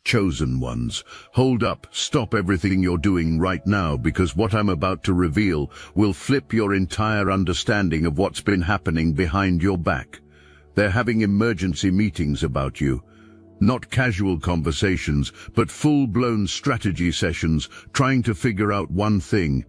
Chosen ones, hold up, stop everything you're doing right now, because what I'm about to reveal will flip your entire understanding of what's been happening behind your back. They're having emergency meetings about you. Not casual conversations, but full-blown strategy sessions, trying to figure out one thing.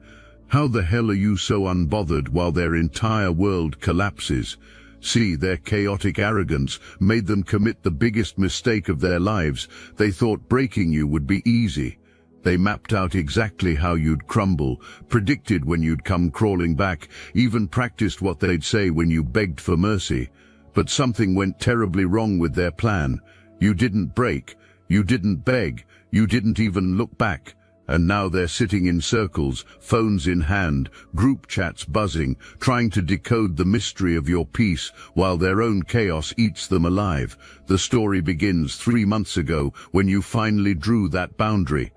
How the hell are you so unbothered while their entire world collapses? See, their chaotic arrogance made them commit the biggest mistake of their lives. They thought breaking you would be easy. They mapped out exactly how you'd crumble, predicted when you'd come crawling back, even practiced what they'd say when you begged for mercy. But something went terribly wrong with their plan. You didn't break, you didn't beg, you didn't even look back. And now they're sitting in circles, phones in hand, group chats buzzing, trying to decode the mystery of your peace while their own chaos eats them alive. The story begins 3 months ago when you finally drew that boundary.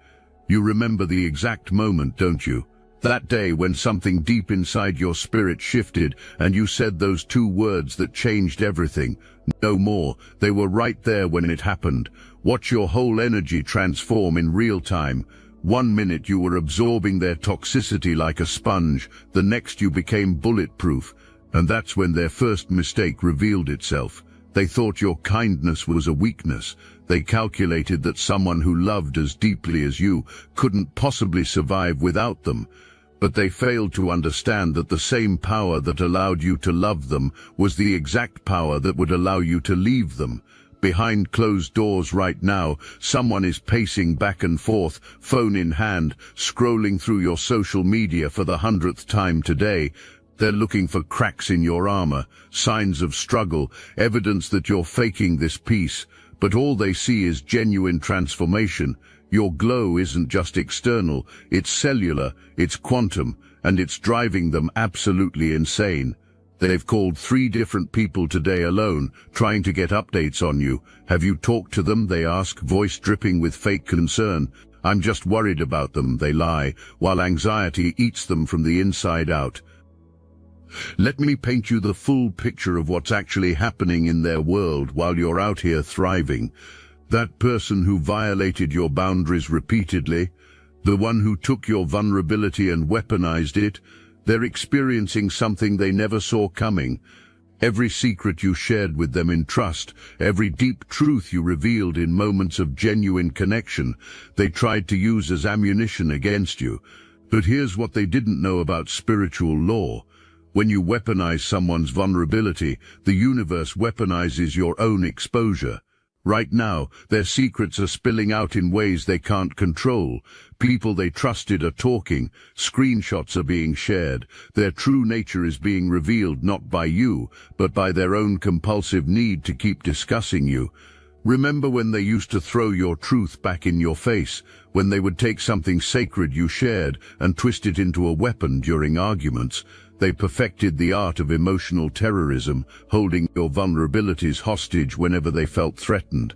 You remember the exact moment, don't you? That day when something deep inside your spirit shifted and you said those 2 words that changed everything. No more. They were right there when it happened. Watch your whole energy transform in real time. 1 minute you were absorbing their toxicity like a sponge, the next you became bulletproof. And that's when their first mistake revealed itself. They thought your kindness was a weakness. They calculated that someone who loved as deeply as you couldn't possibly survive without them. But they failed to understand that the same power that allowed you to love them was the exact power that would allow you to leave them. Behind closed doors right now, someone is pacing back and forth, phone in hand, scrolling through your social media for the 100th time today. They're looking for cracks in your armor, signs of struggle, evidence that you're faking this peace. But all they see is genuine transformation. Your glow isn't just external, it's cellular, it's quantum, and it's driving them absolutely insane. They've called 3 different people today alone, trying to get updates on you. Have you talked to them? They ask, voice dripping with fake concern. I'm just worried about them, they lie, while anxiety eats them from the inside out. Let me paint you the full picture of what's actually happening in their world while you're out here thriving. That person who violated your boundaries repeatedly, the one who took your vulnerability and weaponized it, they're experiencing something they never saw coming. Every secret you shared with them in trust, every deep truth you revealed in moments of genuine connection, they tried to use as ammunition against you. But here's what they didn't know about spiritual law. When you weaponize someone's vulnerability, the universe weaponizes your own exposure. Right now, their secrets are spilling out in ways they can't control. People they trusted are talking, screenshots are being shared. Their true nature is being revealed not by you, but by their own compulsive need to keep discussing you. Remember when they used to throw your truth back in your face, when they would take something sacred you shared and twist it into a weapon during arguments? They perfected the art of emotional terrorism, holding your vulnerabilities hostage whenever they felt threatened.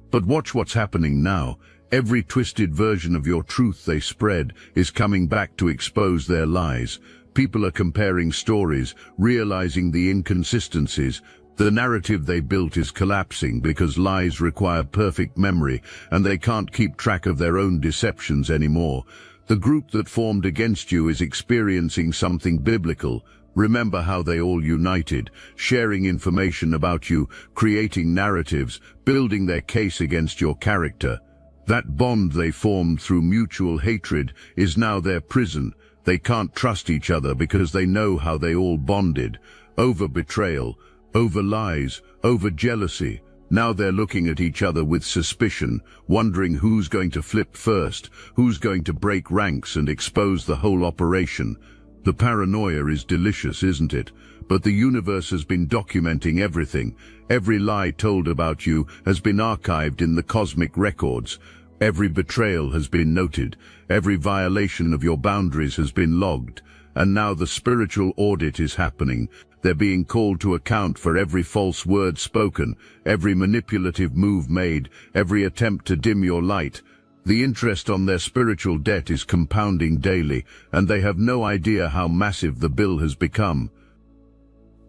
But watch what's happening now. Every twisted version of your truth they spread is coming back to expose their lies. People are comparing stories, realizing the inconsistencies. The narrative they built is collapsing because lies require perfect memory, and they can't keep track of their own deceptions anymore. The group that formed against you is experiencing something biblical. Remember how they all united, sharing information about you, creating narratives, building their case against your character. That bond they formed through mutual hatred is now their prison. They can't trust each other because they know how they all bonded. Over betrayal, over lies, over jealousy. Now they're looking at each other with suspicion, wondering who's going to flip first, who's going to break ranks and expose the whole operation. The paranoia is delicious, isn't it? But the universe has been documenting everything. Every lie told about you has been archived in the cosmic records. Every betrayal has been noted. Every violation of your boundaries has been logged. And now the spiritual audit is happening. They're being called to account for every false word spoken, every manipulative move made, every attempt to dim your light. The interest on their spiritual debt is compounding daily, and they have no idea how massive the bill has become.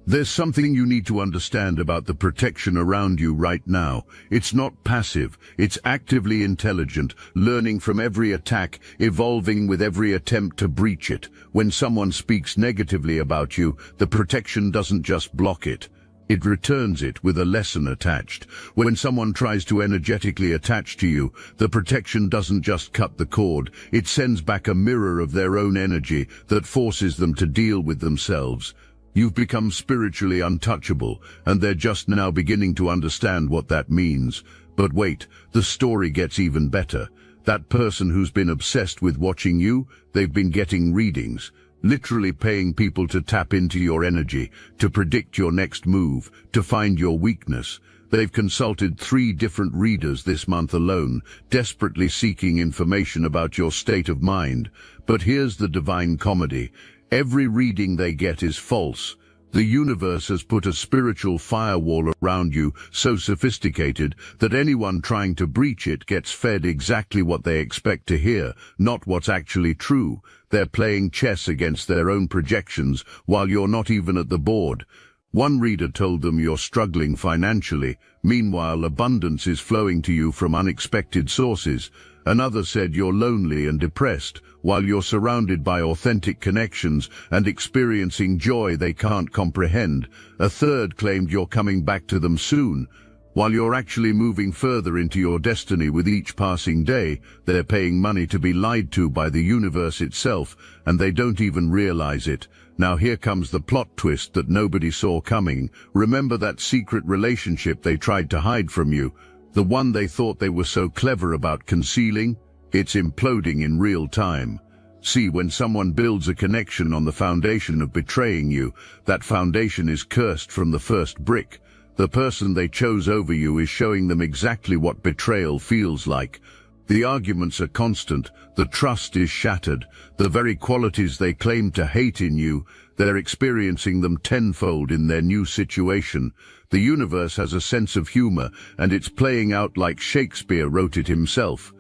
There's something you need to understand about the protection around you right now. It's not passive, it's actively intelligent, learning from every attack, evolving with every attempt to breach it. When someone speaks negatively about you, the protection doesn't just block it. It returns it with a lesson attached. When someone tries to energetically attach to you, the protection doesn't just cut the cord, it sends back a mirror of their own energy that forces them to deal with themselves. You've become spiritually untouchable, and they're just now beginning to understand what that means. But wait, the story gets even better. That person who's been obsessed with watching you, they've been getting readings, literally paying people to tap into your energy, to predict your next move, to find your weakness. They've consulted 3 different readers this month alone, desperately seeking information about your state of mind. But here's the divine comedy. Every reading they get is false. The universe has put a spiritual firewall around you so sophisticated that anyone trying to breach it gets fed exactly what they expect to hear, not what's actually true. They're playing chess against their own projections while you're not even at the board. One reader told them you're struggling financially. Meanwhile, abundance is flowing to you from unexpected sources. Another said you're lonely and depressed, while you're surrounded by authentic connections and experiencing joy they can't comprehend. A third claimed you're coming back to them soon. While you're actually moving further into your destiny with each passing day, they're paying money to be lied to by the universe itself, and they don't even realize it. Now here comes the plot twist that nobody saw coming. Remember that secret relationship they tried to hide from you? The one they thought they were so clever about concealing? It's imploding in real time. See, when someone builds a connection on the foundation of betraying you, that foundation is cursed from the first brick. The person they chose over you is showing them exactly what betrayal feels like. The arguments are constant, the trust is shattered, the very qualities they claim to hate in you, they're experiencing them tenfold in their new situation. The universe has a sense of humor, and it's playing out like Shakespeare wrote it himself.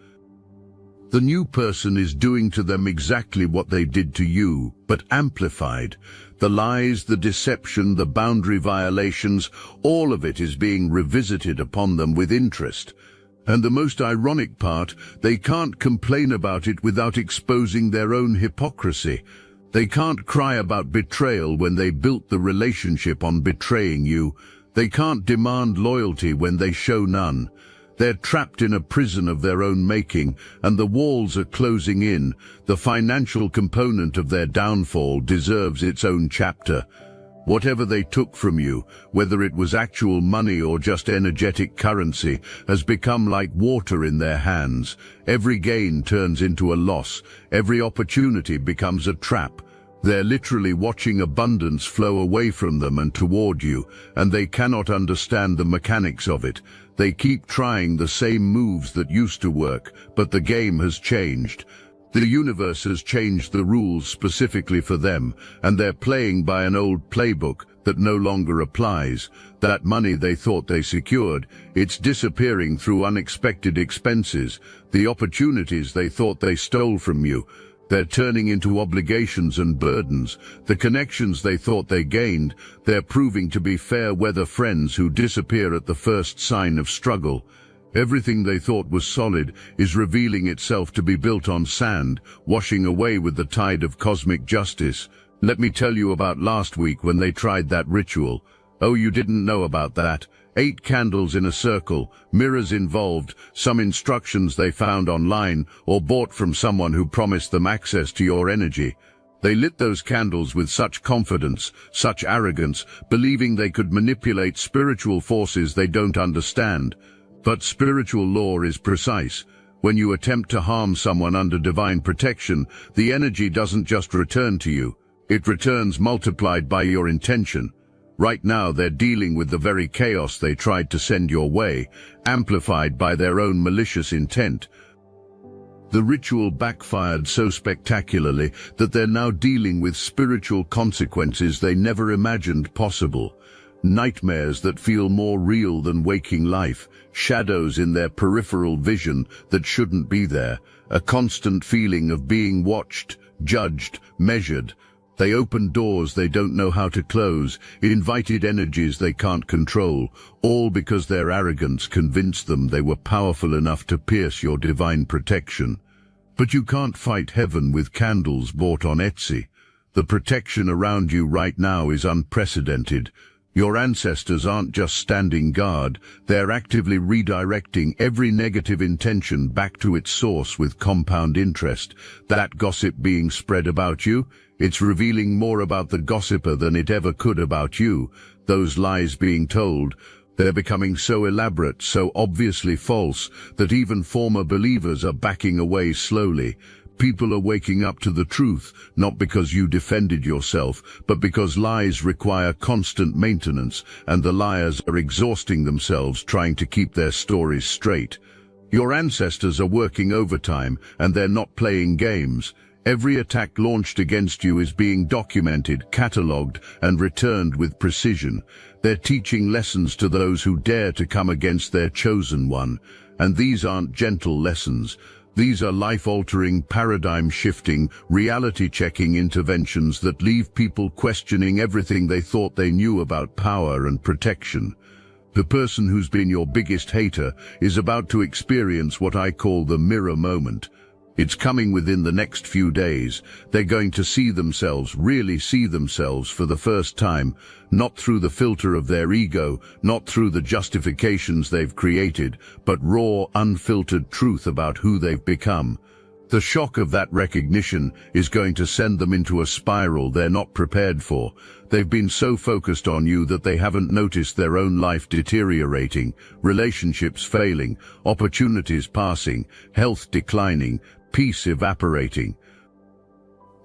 The new person is doing to them exactly what they did to you, but amplified. The lies, the deception, the boundary violations, all of it is being revisited upon them with interest. And the most ironic part, they can't complain about it without exposing their own hypocrisy. They can't cry about betrayal when they built the relationship on betraying you. They can't demand loyalty when they show none. They're trapped in a prison of their own making, and the walls are closing in. The financial component of their downfall deserves its own chapter. Whatever they took from you, whether it was actual money or just energetic currency, has become like water in their hands. Every gain turns into a loss. Every opportunity becomes a trap. They're literally watching abundance flow away from them and toward you, and they cannot understand the mechanics of it. They keep trying the same moves that used to work, but the game has changed. The universe has changed the rules specifically for them, and they're playing by an old playbook that no longer applies. That money they thought they secured, it's disappearing through unexpected expenses. The opportunities they thought they stole from you, they're turning into obligations and burdens. The connections they thought they gained, they're proving to be fair-weather friends who disappear at the first sign of struggle. Everything they thought was solid is revealing itself to be built on sand, washing away with the tide of cosmic justice. Let me tell you about last week when they tried that ritual. Oh, you didn't know about that? 8 candles in a circle, mirrors involved, some instructions they found online or bought from someone who promised them access to your energy. They lit those candles with such confidence, such arrogance, believing they could manipulate spiritual forces they don't understand. But spiritual law is precise. When you attempt to harm someone under divine protection, the energy doesn't just return to you. It returns multiplied by your intention. Right now they're dealing with the very chaos they tried to send your way, amplified by their own malicious intent. The ritual backfired so spectacularly that they're now dealing with spiritual consequences they never imagined possible. Nightmares that feel more real than waking life, shadows in their peripheral vision that shouldn't be there, a constant feeling of being watched, judged, measured. They opened doors they don't know how to close, invited energies they can't control, all because their arrogance convinced them they were powerful enough to pierce your divine protection. But you can't fight heaven with candles bought on Etsy. The protection around you right now is unprecedented. Your ancestors aren't just standing guard, they're actively redirecting every negative intention back to its source with compound interest. That gossip being spread about you, it's revealing more about the gossiper than it ever could about you. Those lies being told, they're becoming so elaborate, so obviously false, that even former believers are backing away slowly. People are waking up to the truth, not because you defended yourself, but because lies require constant maintenance, and the liars are exhausting themselves trying to keep their stories straight. Your ancestors are working overtime, and they're not playing games. Every attack launched against you is being documented, catalogued, and returned with precision. They're teaching lessons to those who dare to come against their chosen one. And these aren't gentle lessons. These are life-altering, paradigm-shifting, reality-checking interventions that leave people questioning everything they thought they knew about power and protection. The person who's been your biggest hater is about to experience what I call the mirror moment. It's coming within the next few days. They're going to see themselves, really see themselves for the first time, not through the filter of their ego, not through the justifications they've created, but raw, unfiltered truth about who they've become. The shock of that recognition is going to send them into a spiral they're not prepared for. They've been so focused on you that they haven't noticed their own life deteriorating, relationships failing, opportunities passing, health declining, peace evaporating.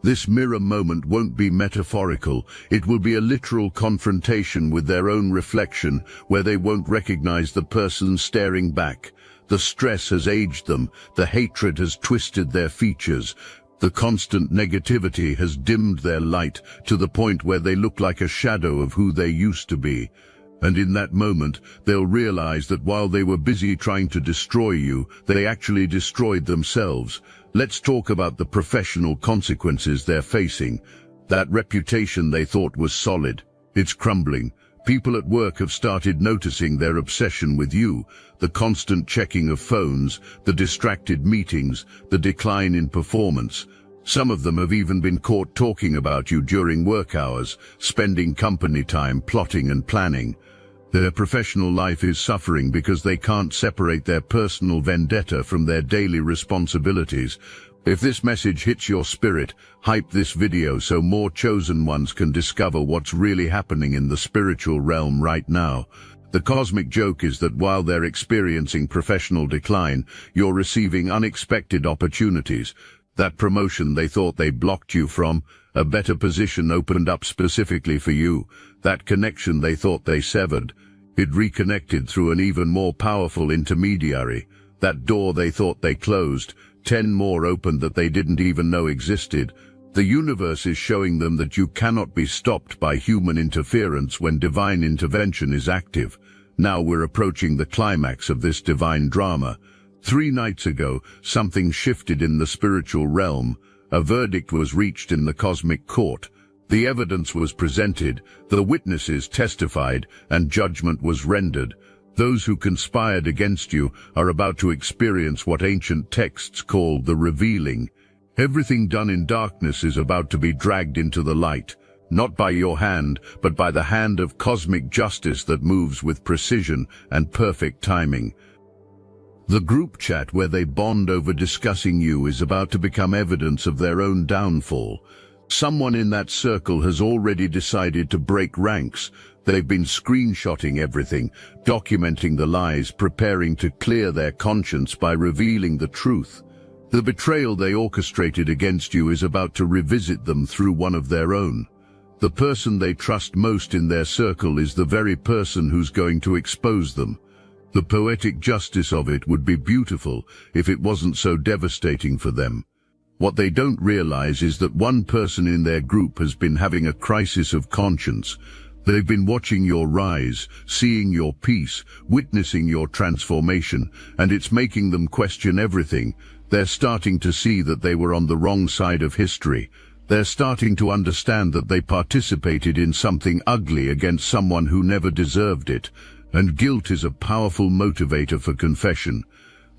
This mirror moment won't be metaphorical. It will be a literal confrontation with their own reflection, where they won't recognize the person staring back. The stress has aged them, the hatred has twisted their features, the constant negativity has dimmed their light to the point where they look like a shadow of who they used to be. And in that moment, they'll realize that while they were busy trying to destroy you, they actually destroyed themselves. Let's talk about the professional consequences they're facing. That reputation they thought was solid, it's crumbling. People at work have started noticing their obsession with you, the constant checking of phones, the distracted meetings, the decline in performance. Some of them have even been caught talking about you during work hours, spending company time plotting and planning. Their professional life is suffering because they can't separate their personal vendetta from their daily responsibilities. If this message hits your spirit, hype this video so more chosen ones can discover what's really happening in the spiritual realm right now. The cosmic joke is that while they're experiencing professional decline, you're receiving unexpected opportunities. That promotion they thought they blocked you from, a better position opened up specifically for you. That connection they thought they severed, it reconnected through an even more powerful intermediary. That door they thought they closed, 10 more opened that they didn't even know existed. The universe is showing them that you cannot be stopped by human interference when divine intervention is active. Now we're approaching the climax of this divine drama. 3 nights ago, something shifted in the spiritual realm. A verdict was reached in the cosmic court. The evidence was presented, the witnesses testified, and judgment was rendered. Those who conspired against you are about to experience what ancient texts call the revealing. Everything done in darkness is about to be dragged into the light, not by your hand, but by the hand of cosmic justice that moves with precision and perfect timing. The group chat where they bond over discussing you is about to become evidence of their own downfall. Someone in that circle has already decided to break ranks. They've been screenshotting everything, documenting the lies, preparing to clear their conscience by revealing the truth. The betrayal they orchestrated against you is about to revisit them through one of their own. The person they trust most in their circle is the very person who's going to expose them. The poetic justice of it would be beautiful if it wasn't so devastating for them. What they don't realize is that one person in their group has been having a crisis of conscience. They've been watching your rise, seeing your peace, witnessing your transformation, and it's making them question everything. They're starting to see that they were on the wrong side of history. They're starting to understand that they participated in something ugly against someone who never deserved it, and guilt is a powerful motivator for confession.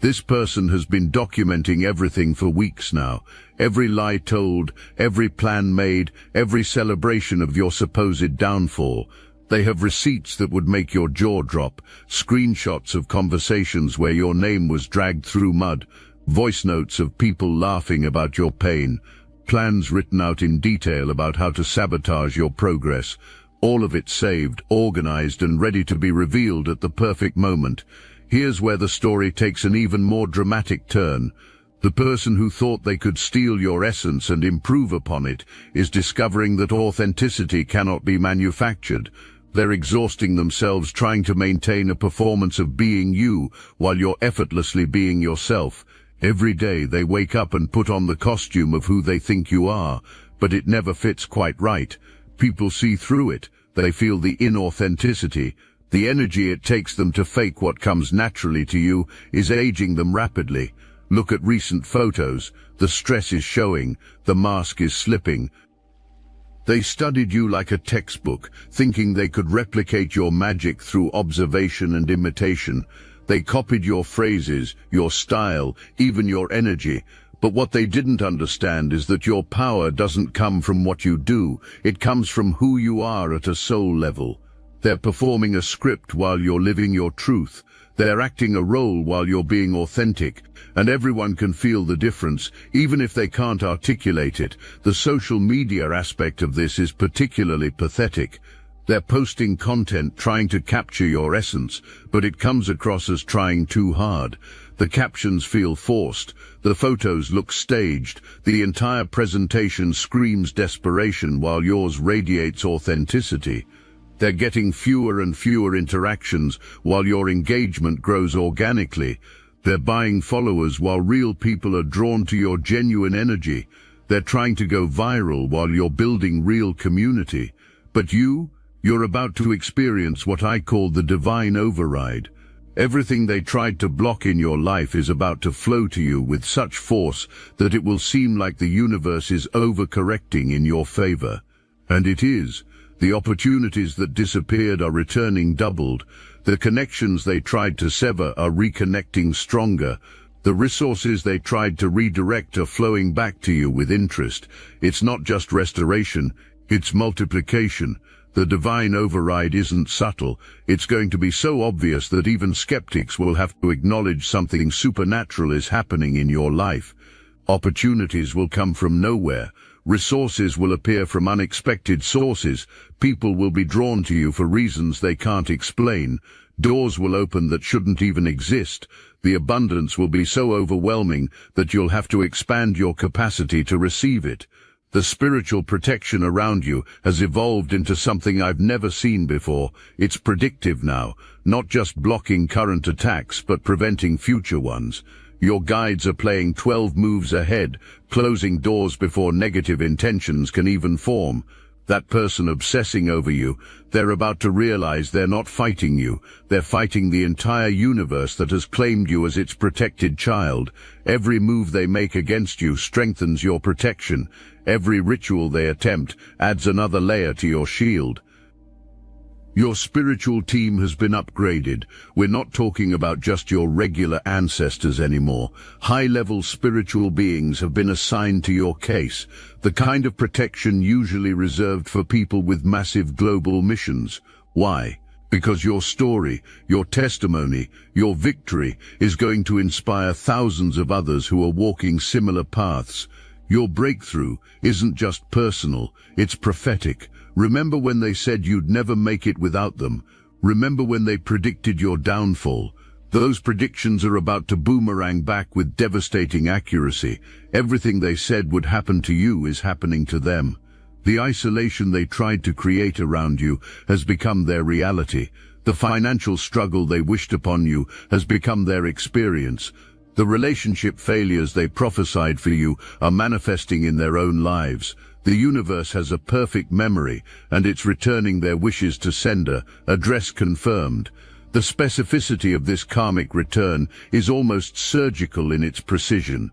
This person has been documenting everything for weeks now. Every lie told, every plan made, every celebration of your supposed downfall. They have receipts that would make your jaw drop, screenshots of conversations where your name was dragged through mud, voice notes of people laughing about your pain, plans written out in detail about how to sabotage your progress. All of it saved, organized, and ready to be revealed at the perfect moment. Here's where the story takes an even more dramatic turn. The person who thought they could steal your essence and improve upon it is discovering that authenticity cannot be manufactured. They're exhausting themselves trying to maintain a performance of being you while you're effortlessly being yourself. Every day they wake up and put on the costume of who they think you are, but it never fits quite right. People see through it. They feel the inauthenticity. The energy it takes them to fake what comes naturally to you is aging them rapidly. Look at recent photos. The stress is showing. The mask is slipping. They studied you like a textbook, thinking they could replicate your magic through observation and imitation. They copied your phrases, your style, even your energy. But what they didn't understand is that your power doesn't come from what you do. It comes from who you are at a soul level. They're performing a script while you're living your truth. They're acting a role while you're being authentic, and everyone can feel the difference, even if they can't articulate it. The social media aspect of this is particularly pathetic. They're posting content trying to capture your essence, but it comes across as trying too hard. The captions feel forced, the photos look staged, the entire presentation screams desperation while yours radiates authenticity. They're getting fewer and fewer interactions while your engagement grows organically. They're buying followers while real people are drawn to your genuine energy. They're trying to go viral while you're building real community. But you're about to experience what I call the divine override. Everything they tried to block in your life is about to flow to you with such force that it will seem like the universe is overcorrecting in your favor. And it is. The opportunities that disappeared are returning doubled. The connections they tried to sever are reconnecting stronger. The resources they tried to redirect are flowing back to you with interest. It's not just restoration, it's multiplication. The divine override isn't subtle. It's going to be so obvious that even skeptics will have to acknowledge something supernatural is happening in your life. Opportunities will come from nowhere. Resources will appear from unexpected sources. People will be drawn to you for reasons they can't explain. Doors will open that shouldn't even exist. The abundance will be so overwhelming that you'll have to expand your capacity to receive it. The spiritual protection around you has evolved into something I've never seen before. It's predictive now, not just blocking current attacks, but preventing future ones. Your guides are playing 12 moves ahead, closing doors before negative intentions can even form. That person obsessing over you, they're about to realize they're not fighting you. They're fighting the entire universe that has claimed you as its protected child. Every move they make against you strengthens your protection. Every ritual they attempt adds another layer to your shield. Your spiritual team has been upgraded. We're not talking about just your regular ancestors anymore. High-level spiritual beings have been assigned to your case, the kind of protection usually reserved for people with massive global missions. Why? Because your story, your testimony, your victory is going to inspire thousands of others who are walking similar paths. Your breakthrough isn't just personal, it's prophetic. Remember when they said you'd never make it without them? Remember when they predicted your downfall? Those predictions are about to boomerang back with devastating accuracy. Everything they said would happen to you is happening to them. The isolation they tried to create around you has become their reality. The financial struggle they wished upon you has become their experience. The relationship failures they prophesied for you are manifesting in their own lives. The universe has a perfect memory, and it's returning their wishes to sender, address confirmed. The specificity of this karmic return is almost surgical in its precision.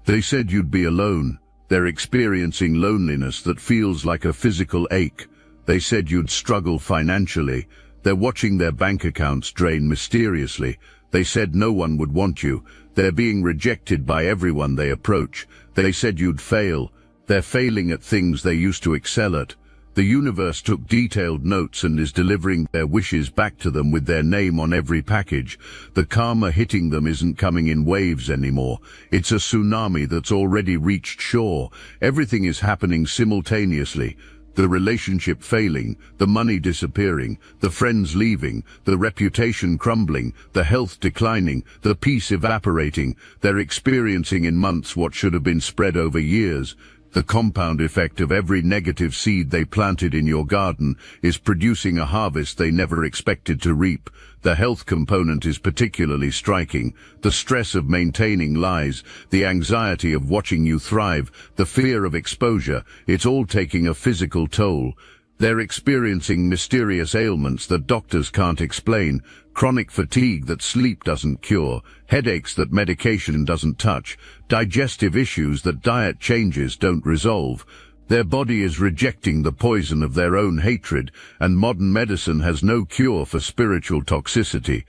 They said you'd be alone, They're experiencing loneliness that feels like a physical ache. They said you'd struggle financially. They're watching their bank accounts drain mysteriously. They said no one would want you. They're being rejected by everyone they approach. They said you'd fail. They're failing at things they used to excel at. The universe took detailed notes and is delivering their wishes back to them with their name on every package. The karma hitting them isn't coming in waves anymore. It's a tsunami that's already reached shore. Everything is happening simultaneously. The relationship failing, the money disappearing, the friends leaving, the reputation crumbling, the health declining, the peace evaporating. They're experiencing in months what should have been spread over years. The compound effect of every negative seed they planted in your garden is producing a harvest they never expected to reap. The health component is particularly striking. The stress of maintaining lies, the anxiety of watching you thrive, the fear of exposure, it's all taking a physical toll. They're experiencing mysterious ailments that doctors can't explain, chronic fatigue that sleep doesn't cure, headaches that medication doesn't touch, digestive issues that diet changes don't resolve. Their body is rejecting the poison of their own hatred, and modern medicine has no cure for spiritual toxicity.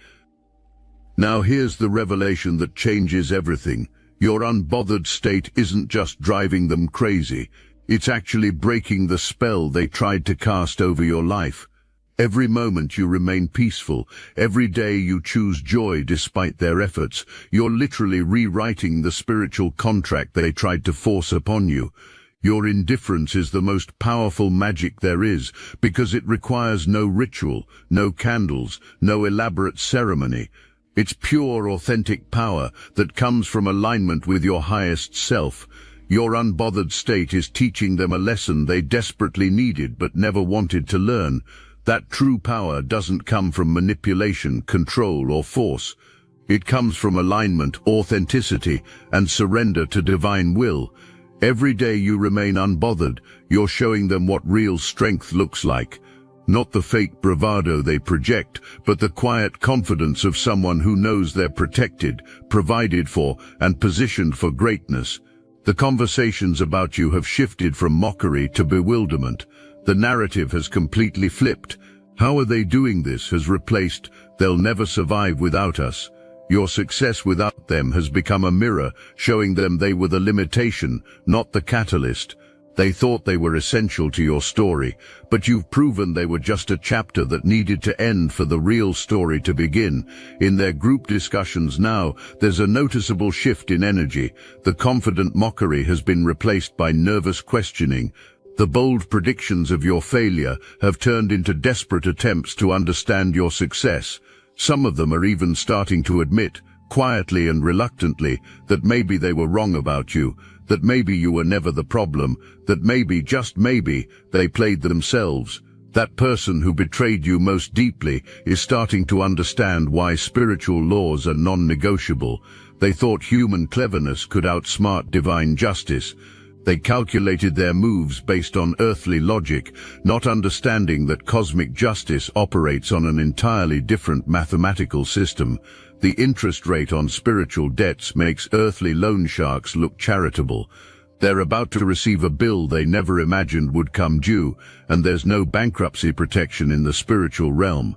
Now here's the revelation that changes everything. Your unbothered state isn't just driving them crazy. It's actually breaking the spell they tried to cast over your life. Every moment you remain peaceful, every day you choose joy despite their efforts, you're literally rewriting the spiritual contract they tried to force upon you. Your indifference is the most powerful magic there is, because it requires no ritual, no candles, no elaborate ceremony. It's pure, authentic power that comes from alignment with your highest self. Your unbothered state is teaching them a lesson they desperately needed but never wanted to learn. That true power doesn't come from manipulation, control, or force. It comes from alignment, authenticity, and surrender to divine will. Every day you remain unbothered, you're showing them what real strength looks like. Not the fake bravado they project, but the quiet confidence of someone who knows they're protected, provided for, and positioned for greatness. The conversations about you have shifted from mockery to bewilderment. The narrative has completely flipped. How are they doing this has replaced, they'll never survive without us. Your success without them has become a mirror, showing them they were the limitation, not the catalyst. They thought they were essential to your story, but you've proven they were just a chapter that needed to end for the real story to begin. In their group discussions now, there's a noticeable shift in energy. The confident mockery has been replaced by nervous questioning. The bold predictions of your failure have turned into desperate attempts to understand your success. Some of them are even starting to admit, quietly and reluctantly, that maybe they were wrong about you, that maybe you were never the problem, that maybe, just maybe, they played themselves. That person who betrayed you most deeply is starting to understand why spiritual laws are non-negotiable. They thought human cleverness could outsmart divine justice. They calculated their moves based on earthly logic, not understanding that cosmic justice operates on an entirely different mathematical system. The interest rate on spiritual debts makes earthly loan sharks look charitable. They're about to receive a bill they never imagined would come due, and there's no bankruptcy protection in the spiritual realm.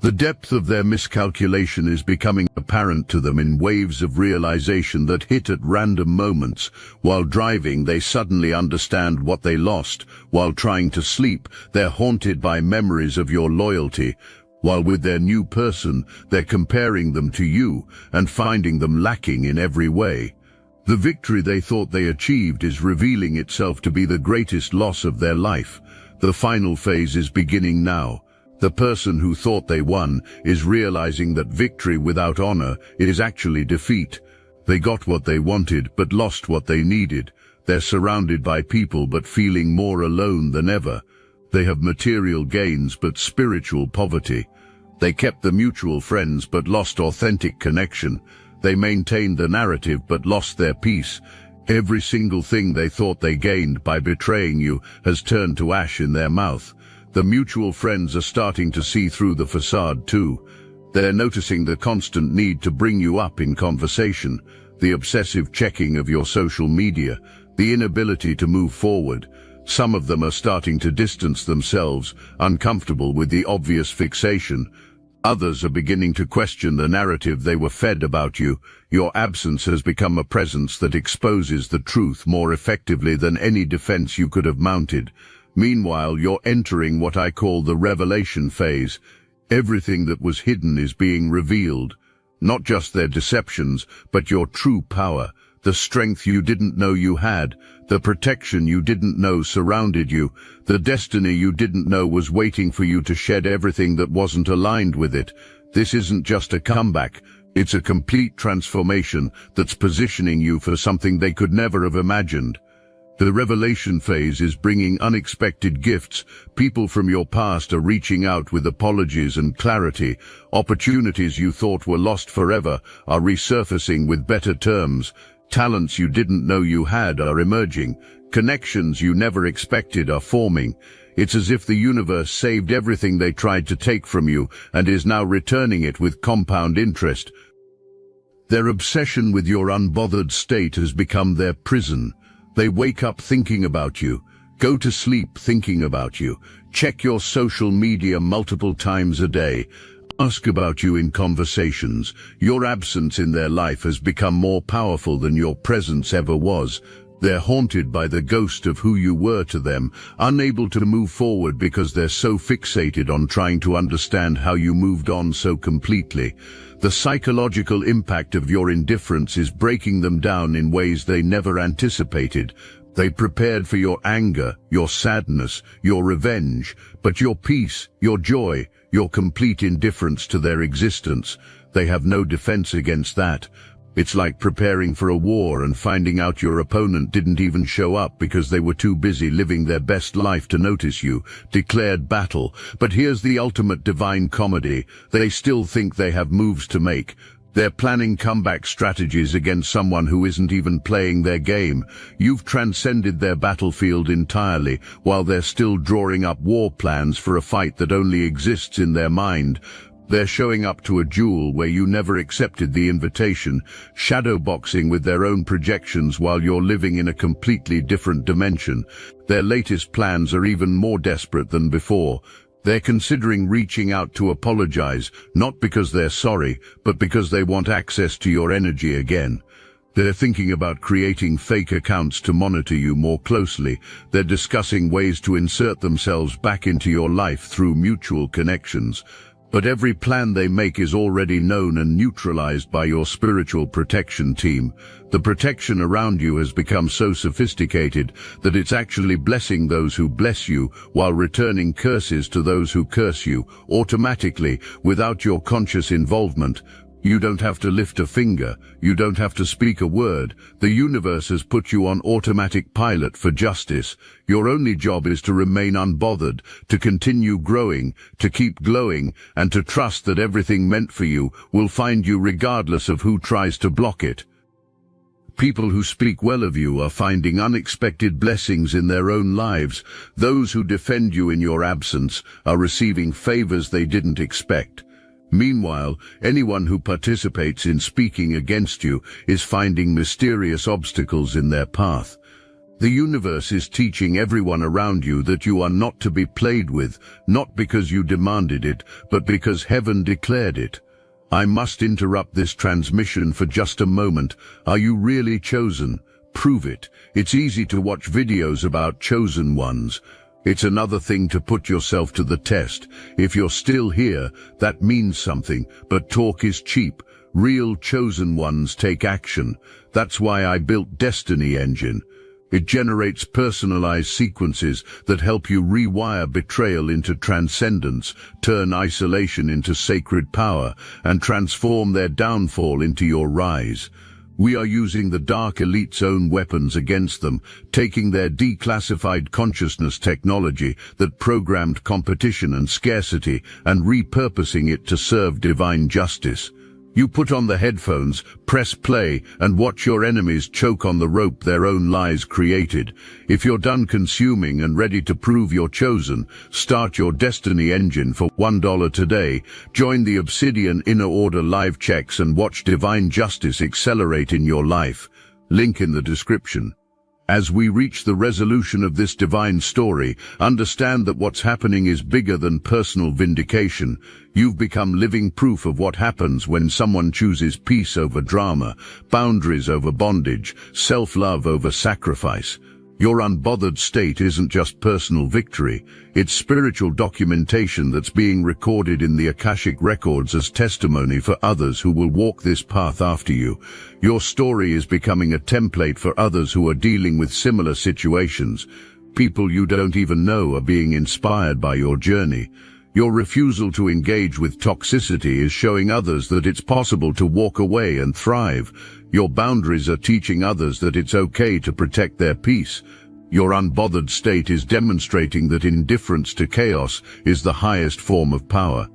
The depth of their miscalculation is becoming apparent to them in waves of realization that hit at random moments. While driving, they suddenly understand what they lost. While trying to sleep, they're haunted by memories of your loyalty. While with their new person, they're comparing them to you and finding them lacking in every way. The victory they thought they achieved is revealing itself to be the greatest loss of their life. The final phase is beginning now. The person who thought they won is realizing that victory without honor is actually defeat. They got what they wanted but lost what they needed. They're surrounded by people but feeling more alone than ever. They have material gains but spiritual poverty. They kept the mutual friends but lost authentic connection. They maintained the narrative but lost their peace. Every single thing they thought they gained by betraying you has turned to ash in their mouth. The mutual friends are starting to see through the facade too. They're noticing the constant need to bring you up in conversation, the obsessive checking of your social media, the inability to move forward. Some of them are starting to distance themselves, uncomfortable with the obvious fixation. Others are beginning to question the narrative they were fed about you. Your absence has become a presence that exposes the truth more effectively than any defense you could have mounted. Meanwhile, you're entering what I call the revelation phase. Everything that was hidden is being revealed. Not just their deceptions, but your true power, the strength you didn't know you had, the protection you didn't know surrounded you, the destiny you didn't know was waiting for you to shed everything that wasn't aligned with it. This isn't just a comeback, it's a complete transformation that's positioning you for something they could never have imagined. The revelation phase is bringing unexpected gifts. People from your past are reaching out with apologies and clarity. Opportunities you thought were lost forever are resurfacing with better terms. Talents you didn't know you had are emerging. Connections you never expected are forming. It's as if the universe saved everything they tried to take from you and is now returning it with compound interest. Their obsession with your unbothered state has become their prison. They wake up thinking about you, go to sleep thinking about you, check your social media multiple times a day, ask about you in conversations. Your absence in their life has become more powerful than your presence ever was. They're haunted by the ghost of who you were to them, unable to move forward because they're so fixated on trying to understand how you moved on so completely. The psychological impact of your indifference is breaking them down in ways they never anticipated. They prepared for your anger, your sadness, your revenge, but your peace, your joy, your complete indifference to their existence, they have no defense against that. It's like preparing for a war and finding out your opponent didn't even show up because they were too busy living their best life to notice you. Declared battle. But here's the ultimate divine comedy. They still think they have moves to make. They're planning comeback strategies against someone who isn't even playing their game. You've transcended their battlefield entirely, while they're still drawing up war plans for a fight that only exists in their mind. They're showing up to a duel where you never accepted the invitation, shadowboxing with their own projections while you're living in a completely different dimension. Their latest plans are even more desperate than before. They're considering reaching out to apologize, not because they're sorry, but because they want access to your energy again. They're thinking about creating fake accounts to monitor you more closely. They're discussing ways to insert themselves back into your life through mutual connections. But every plan they make is already known and neutralized by your spiritual protection team. The protection around you has become so sophisticated that it's actually blessing those who bless you while returning curses to those who curse you, automatically, without your conscious involvement. You don't have to lift a finger. You don't have to speak a word. The universe has put you on automatic pilot for justice. Your only job is to remain unbothered, to continue growing, to keep glowing, and to trust that everything meant for you will find you regardless of who tries to block it. People who speak well of you are finding unexpected blessings in their own lives. Those who defend you in your absence are receiving favors they didn't expect. Meanwhile, anyone who participates in speaking against you is finding mysterious obstacles in their path. The universe is teaching everyone around you that you are not to be played with, not because you demanded it, but because heaven declared it. I must interrupt this transmission for just a moment. Are you really chosen? Prove it. It's easy to watch videos about chosen ones. It's another thing to put yourself to the test. If you're still here, that means something, but talk is cheap. Real chosen ones take action. That's why I built Destiny Engine. It generates personalized sequences that help you rewire betrayal into transcendence, turn isolation into sacred power, and transform their downfall into your rise. We are using the Dark Elite's own weapons against them, taking their declassified consciousness technology that programmed competition and scarcity and repurposing it to serve divine justice. You put on the headphones, press play, and watch your enemies choke on the rope their own lies created. If you're done consuming and ready to prove you're chosen, start your destiny engine for $1 today. Join the Obsidian Inner Order live checks and watch divine justice accelerate in your life. Link in the description. As we reach the resolution of this divine story, understand that what's happening is bigger than personal vindication. You've become living proof of what happens when someone chooses peace over drama, boundaries over bondage, self-love over sacrifice. Your unbothered state isn't just personal victory, it's spiritual documentation that's being recorded in the Akashic records as testimony for others who will walk this path after you. Your story is becoming a template for others who are dealing with similar situations. People you don't even know are being inspired by your journey. Your refusal to engage with toxicity is showing others that it's possible to walk away and thrive. Your boundaries are teaching others that it's okay to protect their peace. Your unbothered state is demonstrating that indifference to chaos is the highest form of power.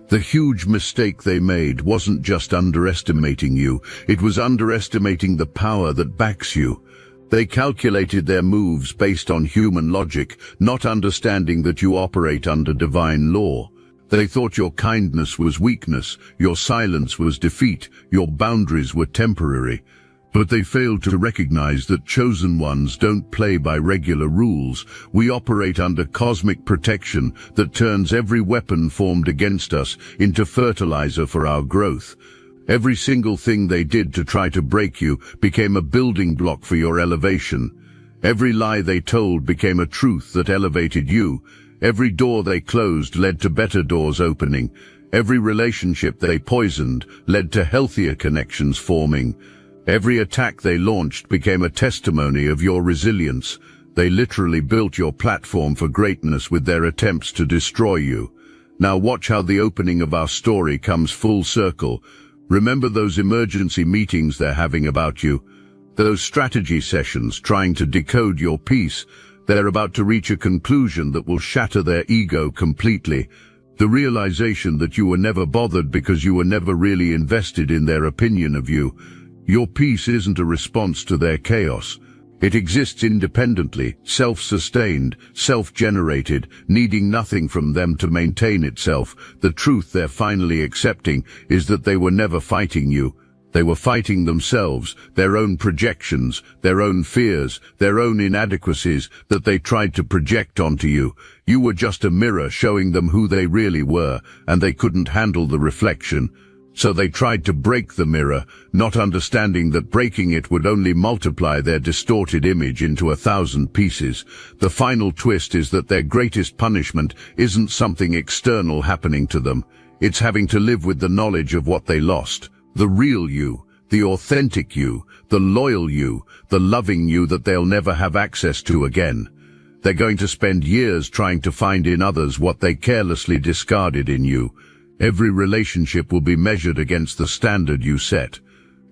The huge mistake they made wasn't just underestimating you, it was underestimating the power that backs you. They calculated their moves based on human logic, not understanding that you operate under divine law. They thought your kindness was weakness, your silence was defeat, your boundaries were temporary. But they failed to recognize that chosen ones don't play by regular rules. We operate under cosmic protection that turns every weapon formed against us into fertilizer for our growth. Every single thing they did to try to break you became a building block for your elevation. Every lie they told became a truth that elevated you. Every door they closed led to better doors opening. Every relationship they poisoned led to healthier connections forming. Every attack they launched became a testimony of your resilience. They literally built your platform for greatness with their attempts to destroy you. Now watch how the opening of our story comes full circle. Remember those emergency meetings they're having about you? Those strategy sessions trying to decode your peace? They're about to reach a conclusion that will shatter their ego completely. The realization that you were never bothered because you were never really invested in their opinion of you. Your peace isn't a response to their chaos. It exists independently, self-sustained, self-generated, needing nothing from them to maintain itself. The truth they're finally accepting is that they were never fighting you. They were fighting themselves, their own projections, their own fears, their own inadequacies that they tried to project onto you. You were just a mirror showing them who they really were, and they couldn't handle the reflection. So they tried to break the mirror, not understanding that breaking it would only multiply their distorted image into 1,000 pieces. The final twist is that their greatest punishment isn't something external happening to them. It's having to live with the knowledge of what they lost. The real you, the authentic you, the loyal you, the loving you that they'll never have access to again. They're going to spend years trying to find in others what they carelessly discarded in you. Every relationship will be measured against the standard you set.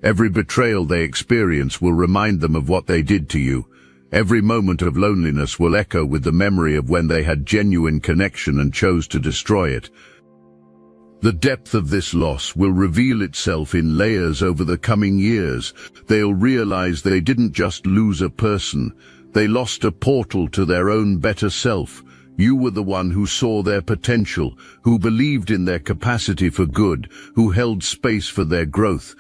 Every betrayal they experience will remind them of what they did to you. Every moment of loneliness will echo with the memory of when they had genuine connection and chose to destroy it. The depth of this loss will reveal itself in layers over the coming years. They'll realize they didn't just lose a person. They lost a portal to their own better self. You were the one who saw their potential, who believed in their capacity for good, who held space for their growth.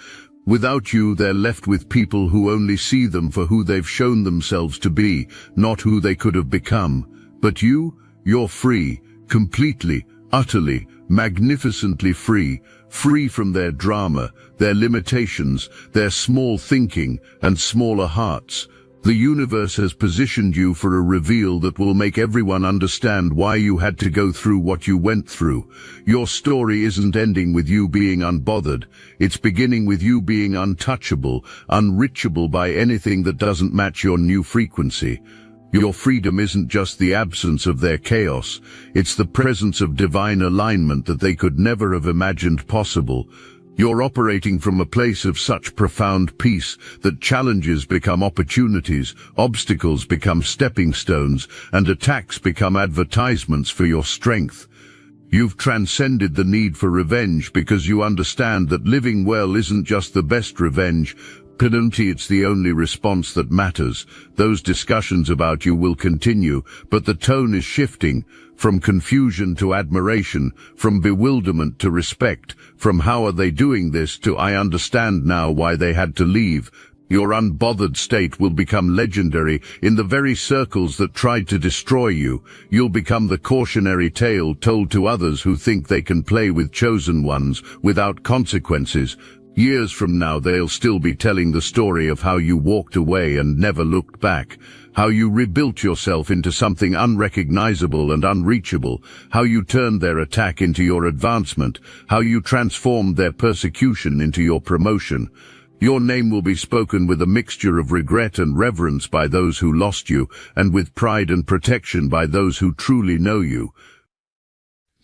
Without you, they're left with people who only see them for who they've shown themselves to be, not who they could have become. But you're free, completely, utterly, magnificently free, free from their drama, their limitations, their small thinking and smaller hearts. The universe has positioned you for a reveal that will make everyone understand why you had to go through what you went through. Your story isn't ending with you being unbothered. It's beginning with you being untouchable, unreachable by anything that doesn't match your new frequency. Your freedom isn't just the absence of their chaos. It's the presence of divine alignment that they could never have imagined possible. You're operating from a place of such profound peace that challenges become opportunities, obstacles become stepping stones, and attacks become advertisements for your strength. You've transcended the need for revenge because you understand that living well isn't just the best revenge, it's the only response that matters. Those discussions about you will continue, but the tone is shifting from confusion to admiration, from bewilderment to respect, from how are they doing this to I understand now why they had to leave. Your unbothered state will become legendary in the very circles that tried to destroy you. You'll become the cautionary tale told to others who think they can play with chosen ones without consequences. Years from now, they'll still be telling the story of how you walked away and never looked back, how you rebuilt yourself into something unrecognizable and unreachable, how you turned their attack into your advancement, how you transformed their persecution into your promotion. Your name will be spoken with a mixture of regret and reverence by those who lost you, and with pride and protection by those who truly know you.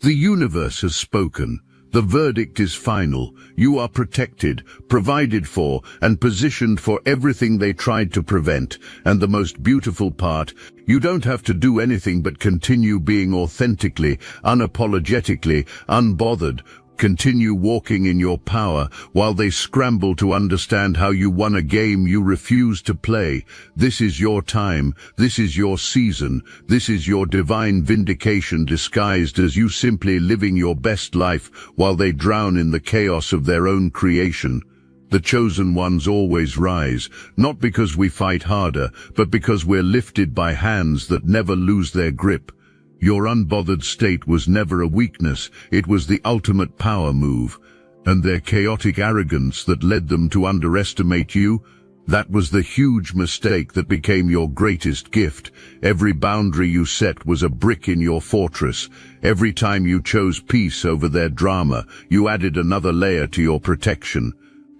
The universe has spoken. The verdict is final. You are protected, provided for, and positioned for everything they tried to prevent. And the most beautiful part, you don't have to do anything but continue being authentically, unapologetically, unbothered. Continue walking in your power while they scramble to understand how you won a game you refused to play. This is your time. This is your season. This is your divine vindication disguised as you simply living your best life while they drown in the chaos of their own creation. The chosen ones always rise, not because we fight harder, but because we're lifted by hands that never lose their grip. Your unbothered state was never a weakness, it was the ultimate power move. And their chaotic arrogance that led them to underestimate you, that was the huge mistake that became your greatest gift. Every boundary you set was a brick in your fortress. Every time you chose peace over their drama, you added another layer to your protection.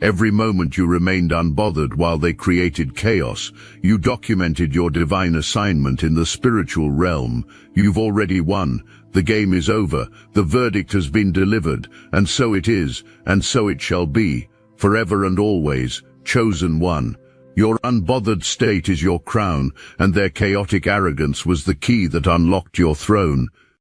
Every moment you remained unbothered while they created chaos, you documented your divine assignment in the spiritual realm. You've already won. The game is over. The verdict has been delivered. And so it is, and so it shall be. Forever and always, chosen one. Your unbothered state is your crown, and their chaotic arrogance was the key that unlocked your throne.